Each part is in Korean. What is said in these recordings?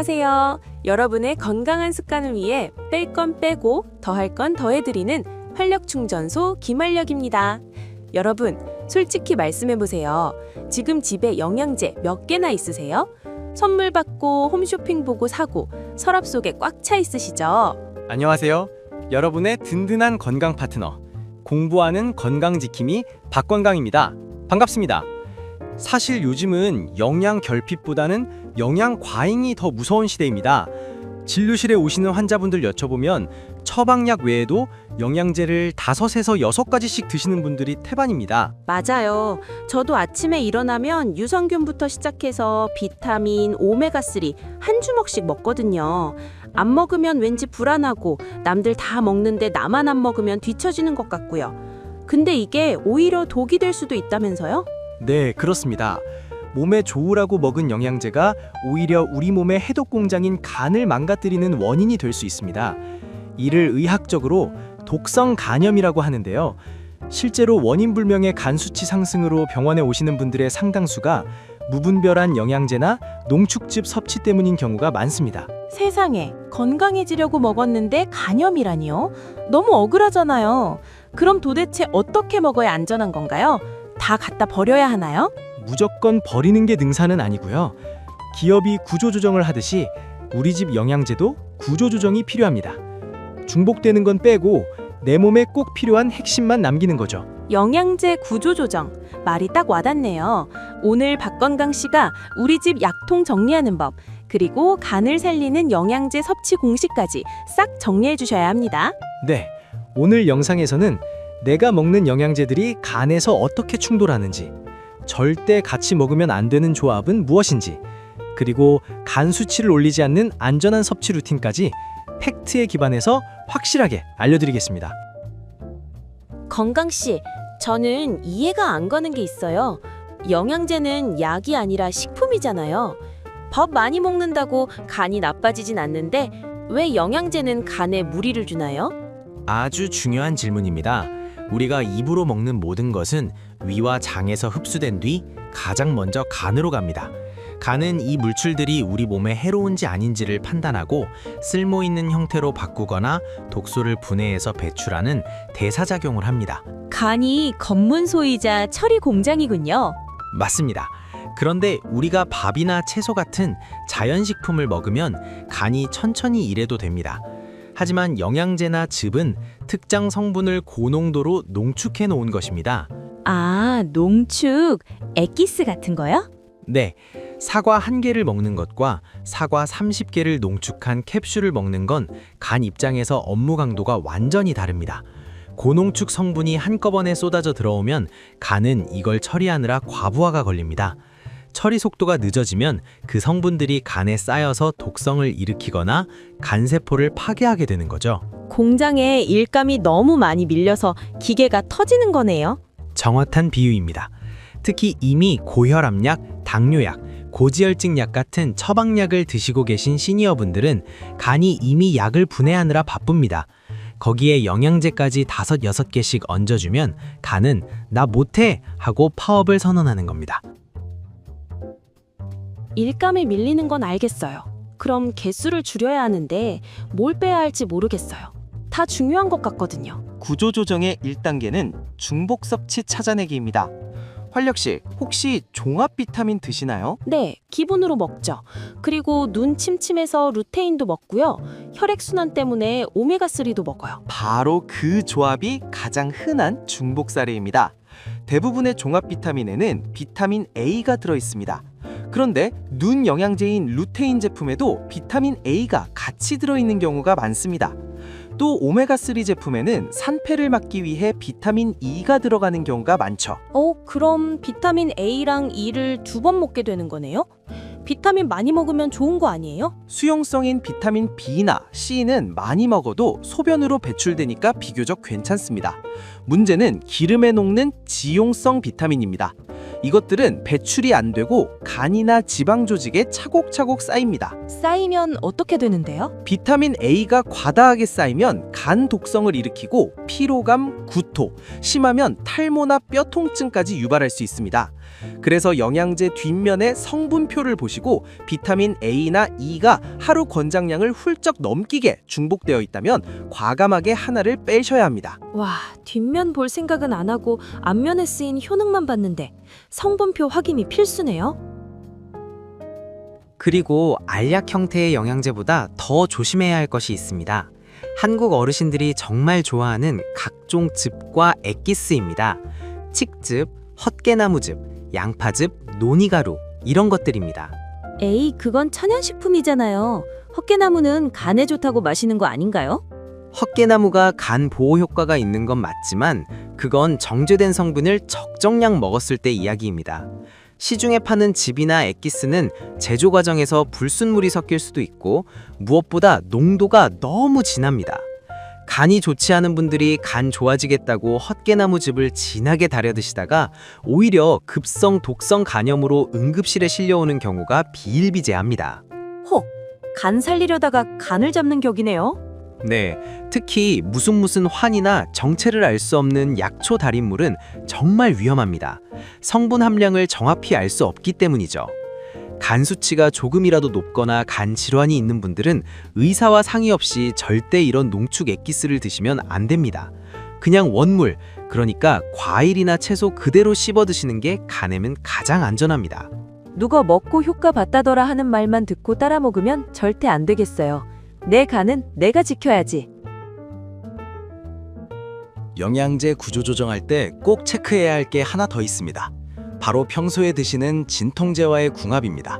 안녕하세요. 여러분의 건강한 습관을 위해 뺄 건 빼고 더할 건 더해드리는 활력충전소 김활력입니다. 여러분, 솔직히 말씀해보세요. 지금 집에 영양제 몇 개나 있으세요? 선물 받고 홈쇼핑 보고 사고 서랍 속에 꽉 차 있으시죠? 안녕하세요. 여러분의 든든한 건강 파트너, 공부하는 건강지킴이 박건강입니다. 반갑습니다. 사실 요즘은 영양 결핍보다는 영양 과잉이 더 무서운 시대입니다. 진료실에 오시는 환자분들 여쭤보면 처방약 외에도 영양제를 5에서 6가지씩 드시는 분들이 태반입니다. 맞아요. 저도 아침에 일어나면 유산균부터 시작해서 비타민, 오메가3 한 주먹씩 먹거든요. 안 먹으면 왠지 불안하고 남들 다 먹는데 나만 안 먹으면 뒤처지는 것 같고요. 근데 이게 오히려 독이 될 수도 있다면서요? 네, 그렇습니다. 몸에 좋으라고 먹은 영양제가 오히려 우리 몸의 해독 공장인 간을 망가뜨리는 원인이 될 수 있습니다. 이를 의학적으로 독성 간염이라고 하는데요. 실제로 원인 불명의 간 수치 상승으로 병원에 오시는 분들의 상당수가 무분별한 영양제나 농축즙 섭취 때문인 경우가 많습니다. 세상에, 건강해지려고 먹었는데 간염이라니요? 너무 억울하잖아요. 그럼 도대체 어떻게 먹어야 안전한 건가요? 다 갖다 버려야 하나요? 무조건 버리는 게 능사는 아니고요. 기업이 구조조정을 하듯이 우리 집 영양제도 구조조정이 필요합니다. 중복되는 건 빼고 내 몸에 꼭 필요한 핵심만 남기는 거죠. 영양제 구조조정. 말이 딱 와닿네요. 오늘 박건강 씨가 우리 집 약통 정리하는 법, 그리고 간을 살리는 영양제 섭취 공식까지 싹 정리해 주셔야 합니다. 네, 오늘 영상에서는 내가 먹는 영양제들이 간에서 어떻게 충돌하는지, 절대 같이 먹으면 안 되는 조합은 무엇인지, 그리고 간 수치를 올리지 않는 안전한 섭취 루틴까지 팩트에 기반해서 확실하게 알려드리겠습니다. 건강 씨, 저는 이해가 안 가는 게 있어요. 영양제는 약이 아니라 식품이잖아요. 밥 많이 먹는다고 간이 나빠지진 않는데 왜 영양제는 간에 무리를 주나요? 아주 중요한 질문입니다. 우리가 입으로 먹는 모든 것은 위와 장에서 흡수된 뒤 가장 먼저 간으로 갑니다. 간은 이 물질들이 우리 몸에 해로운지 아닌지를 판단하고 쓸모 있는 형태로 바꾸거나 독소를 분해해서 배출하는 대사작용을 합니다. 간이 검문소이자 처리 공장이군요. 맞습니다. 그런데 우리가 밥이나 채소 같은 자연식품을 먹으면 간이 천천히 일해도 됩니다. 하지만 영양제나 즙은 특정 성분을 고농도로 농축해 놓은 것입니다. 아, 농축, 엑기스 같은 거요? 네, 사과 1개를 먹는 것과 사과 30개를 농축한 캡슐을 먹는 건 간 입장에서 업무 강도가 완전히 다릅니다. 고농축 성분이 한꺼번에 쏟아져 들어오면 간은 이걸 처리하느라 과부하가 걸립니다. 처리 속도가 늦어지면 그 성분들이 간에 쌓여서 독성을 일으키거나 간세포를 파괴하게 되는 거죠. 공장에 일감이 너무 많이 밀려서 기계가 터지는 거네요. 정확한 비유입니다. 특히 이미 고혈압약, 당뇨약, 고지혈증약 같은 처방약을 드시고 계신 시니어분들은 간이 이미 약을 분해하느라 바쁩니다. 거기에 영양제까지 5, 6개씩 얹어주면 간은 나 못해 하고 파업을 선언하는 겁니다. 일감에 밀리는 건 알겠어요. 그럼 개수를 줄여야 하는데 뭘 빼야 할지 모르겠어요. 다 중요한 것 같거든요. 구조조정의 1단계는 중복 섭취 찾아내기입니다. 활력씨, 혹시 종합 비타민 드시나요? 네, 기본으로 먹죠. 그리고 눈 침침해서 루테인도 먹고요. 혈액순환 때문에 오메가3도 먹어요. 바로 그 조합이 가장 흔한 중복 사례입니다. 대부분의 종합 비타민에는 비타민 A가 들어있습니다. 그런데 눈 영양제인 루테인 제품에도 비타민 A가 같이 들어있는 경우가 많습니다. 또 오메가3 제품에는 산패를 막기 위해 비타민 E가 들어가는 경우가 많죠. 그럼 비타민 A랑 E를 2번 먹게 되는 거네요? 비타민 많이 먹으면 좋은 거 아니에요? 수용성인 비타민 B나 C는 많이 먹어도 소변으로 배출되니까 비교적 괜찮습니다. 문제는 기름에 녹는 지용성 비타민입니다. 이것들은 배출이 안 되고 간이나 지방 조직에 차곡차곡 쌓입니다. 쌓이면 어떻게 되는데요? 비타민 A가 과다하게 쌓이면 간 독성을 일으키고 피로감, 구토, 심하면 탈모나 뼈 통증까지 유발할 수 있습니다. 그래서 영양제 뒷면의 성분표를 보시고 비타민 A나 E가 하루 권장량을 훌쩍 넘기게 중복되어 있다면 과감하게 하나를 빼셔야 합니다. 와, 뒷면 볼 생각은 안 하고 앞면에 쓰인 효능만 봤는데 성분표 확인이 필수네요. 그리고 알약 형태의 영양제보다 더 조심해야 할 것이 있습니다. 한국 어르신들이 정말 좋아하는 각종 즙과 액기스입니다. 칡즙, 헛개나무즙, 양파즙, 논이가루 이런 것들입니다. 에이, 그건 천연식품이잖아요. 헛개나무는 간에 좋다고 마시는 거 아닌가요? 헛개나무가 간 보호 효과가 있는 건 맞지만 그건 정제된 성분을 적정량 먹었을 때 이야기입니다. 시중에 파는 즙이나 액기스는 제조 과정에서 불순물이 섞일 수도 있고 무엇보다 농도가 너무 진합니다. 간이 좋지 않은 분들이 간 좋아지겠다고 헛개나무즙을 진하게 달여 드시다가 오히려 급성 독성 간염으로 응급실에 실려오는 경우가 비일비재합니다. 혹, 간 살리려다가 간을 잡는 격이네요. 네, 특히 무슨 환이나 정체를 알 수 없는 약초 달인물은 정말 위험합니다. 성분 함량을 정확히 알 수 없기 때문이죠. 간 수치가 조금이라도 높거나 간 질환이 있는 분들은 의사와 상의 없이 절대 이런 농축 액기스를 드시면 안 됩니다. 그냥 원물, 그러니까 과일이나 채소 그대로 씹어 드시는 게 간에는 가장 안전합니다. 누가 먹고 효과 봤다더라 하는 말만 듣고 따라 먹으면 절대 안 되겠어요. 내 간은 내가 지켜야지. 영양제 구조 조정할 때 꼭 체크해야 할 게 하나 더 있습니다. 바로 평소에 드시는 진통제와의 궁합입니다.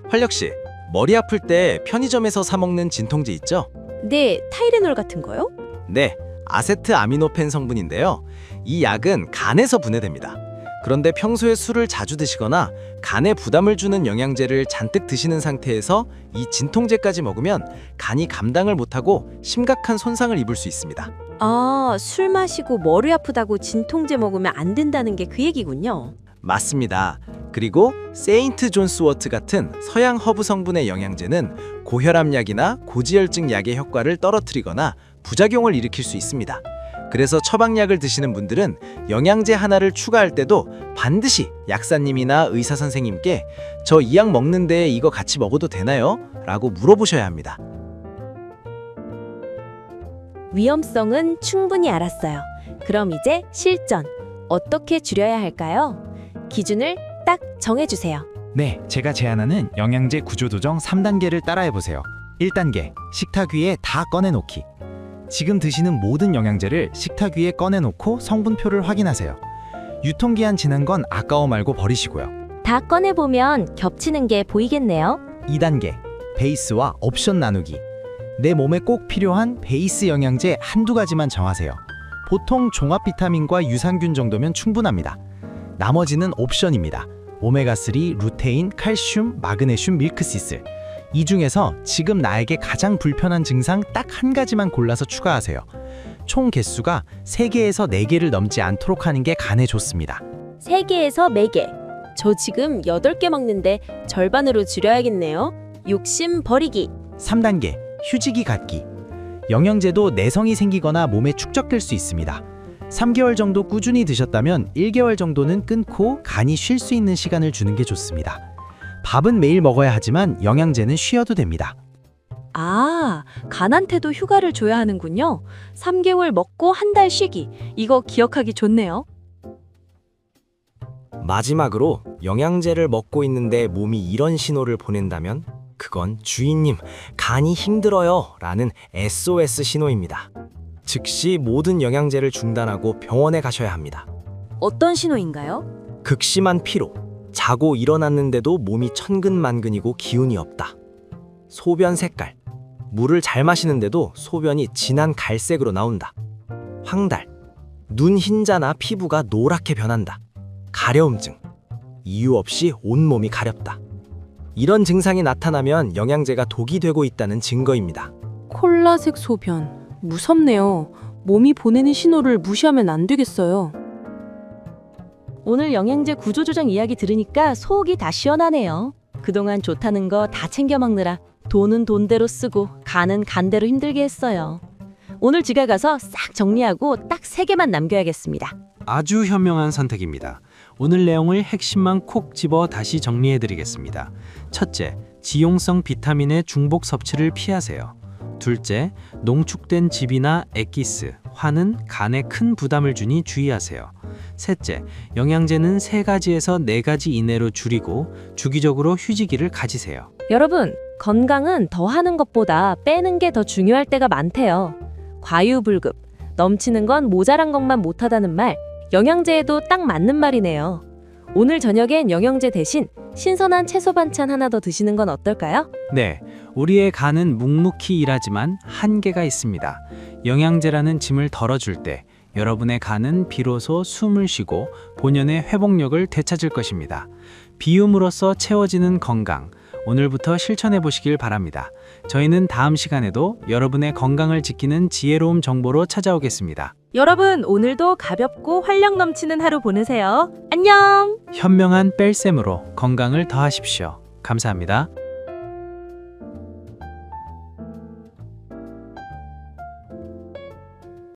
활력 씨, 머리 아플 때 편의점에서 사 먹는 진통제 있죠? 네, 타이레놀 같은 거요? 네, 아세트아미노펜 성분인데요. 이 약은 간에서 분해됩니다. 그런데 평소에 술을 자주 드시거나 간에 부담을 주는 영양제를 잔뜩 드시는 상태에서 이 진통제까지 먹으면 간이 감당을 못하고 심각한 손상을 입을 수 있습니다. 아, 술 마시고 머리 아프다고 진통제 먹으면 안 된다는 게 그 얘기군요. 맞습니다. 그리고 세인트 존스워트 같은 서양 허브 성분의 영양제는 고혈압약이나 고지혈증 약의 효과를 떨어뜨리거나 부작용을 일으킬 수 있습니다. 그래서 처방약을 드시는 분들은 영양제 하나를 추가할 때도 반드시 약사님이나 의사 선생님께 저 이 약 먹는데 이거 같이 먹어도 되나요? 라고 물어보셔야 합니다. 위험성은 충분히 알았어요. 그럼 이제 실전. 어떻게 줄여야 할까요? 기준을 딱 정해주세요. 네, 제가 제안하는 영양제 구조조정 3단계를 따라해보세요. 1단계, 식탁 위에 다 꺼내놓기. 지금 드시는 모든 영양제를 식탁 위에 꺼내놓고 성분표를 확인하세요. 유통기한 지난 건 아까워 말고 버리시고요. 다 꺼내보면 겹치는 게 보이겠네요. 2단계, 베이스와 옵션 나누기. 내 몸에 꼭 필요한 베이스 영양제 한두 가지만 정하세요. 보통 종합 비타민과 유산균 정도면 충분합니다. 나머지는 옵션입니다. 오메가3, 루테인, 칼슘, 마그네슘, 밀크시슬. 이 중에서 지금 나에게 가장 불편한 증상 딱 한 가지만 골라서 추가하세요. 총 개수가 3개에서 4개를 넘지 않도록 하는 게 간에 좋습니다. 3개에서 4개. 저 지금 8개 먹는데 절반으로 줄여야겠네요. 욕심 버리기. 3단계, 휴지기 갖기. 영양제도 내성이 생기거나 몸에 축적될 수 있습니다. 3개월 정도 꾸준히 드셨다면 1개월 정도는 끊고 간이 쉴 수 있는 시간을 주는 게 좋습니다. 밥은 매일 먹어야 하지만 영양제는 쉬어도 됩니다. 아, 간한테도 휴가를 줘야 하는군요. 3개월 먹고 한 달 쉬기. 이거 기억하기 좋네요. 마지막으로 영양제를 먹고 있는데 몸이 이런 신호를 보낸다면 그건 주인님, 간이 힘들어요 라는 SOS 신호입니다. 즉시 모든 영양제를 중단하고 병원에 가셔야 합니다. 어떤 신호인가요? 극심한 피로, 자고 일어났는데도 몸이 천근만근이고 기운이 없다. 소변 색깔, 물을 잘 마시는데도 소변이 진한 갈색으로 나온다. 황달, 눈 흰자나 피부가 노랗게 변한다. 가려움증, 이유 없이 온몸이 가렵다. 이런 증상이 나타나면 영양제가 독이 되고 있다는 증거입니다. 콜라색 소변. 무섭네요. 몸이 보내는 신호를 무시하면 안 되겠어요. 오늘 영양제 구조조정 이야기 들으니까 속이 다 시원하네요. 그동안 좋다는 거 다 챙겨 먹느라 돈은 돈대로 쓰고 간은 간대로 힘들게 했어요. 오늘 집에 가서 싹 정리하고 딱 3개만 남겨야겠습니다. 아주 현명한 선택입니다. 오늘 내용을 핵심만 콕 집어 다시 정리해드리겠습니다. 첫째, 지용성 비타민의 중복 섭취를 피하세요. 둘째, 농축된 즙이나 액기스, 환은 간에 큰 부담을 주니 주의하세요. 셋째, 영양제는 3가지에서 4가지 이내로 줄이고 주기적으로 휴지기를 가지세요. 여러분, 건강은 더하는 것보다 빼는 게 더 중요할 때가 많대요. 과유불급, 넘치는 건 모자란 것만 못하다는 말, 영양제에도 딱 맞는 말이네요. 오늘 저녁엔 영양제 대신 신선한 채소 반찬 하나 더 드시는 건 어떨까요? 네, 우리의 간은 묵묵히 일하지만 한계가 있습니다. 영양제라는 짐을 덜어줄 때 여러분의 간은 비로소 숨을 쉬고 본연의 회복력을 되찾을 것입니다. 비움으로써 채워지는 건강, 오늘부터 실천해 보시길 바랍니다. 저희는 다음 시간에도 여러분의 건강을 지키는 지혜로운 정보로 찾아오겠습니다. 여러분, 오늘도 가볍고 활력 넘치는 하루 보내세요. 안녕! 현명한 뺄셈으로 건강을 더하십시오. 감사합니다.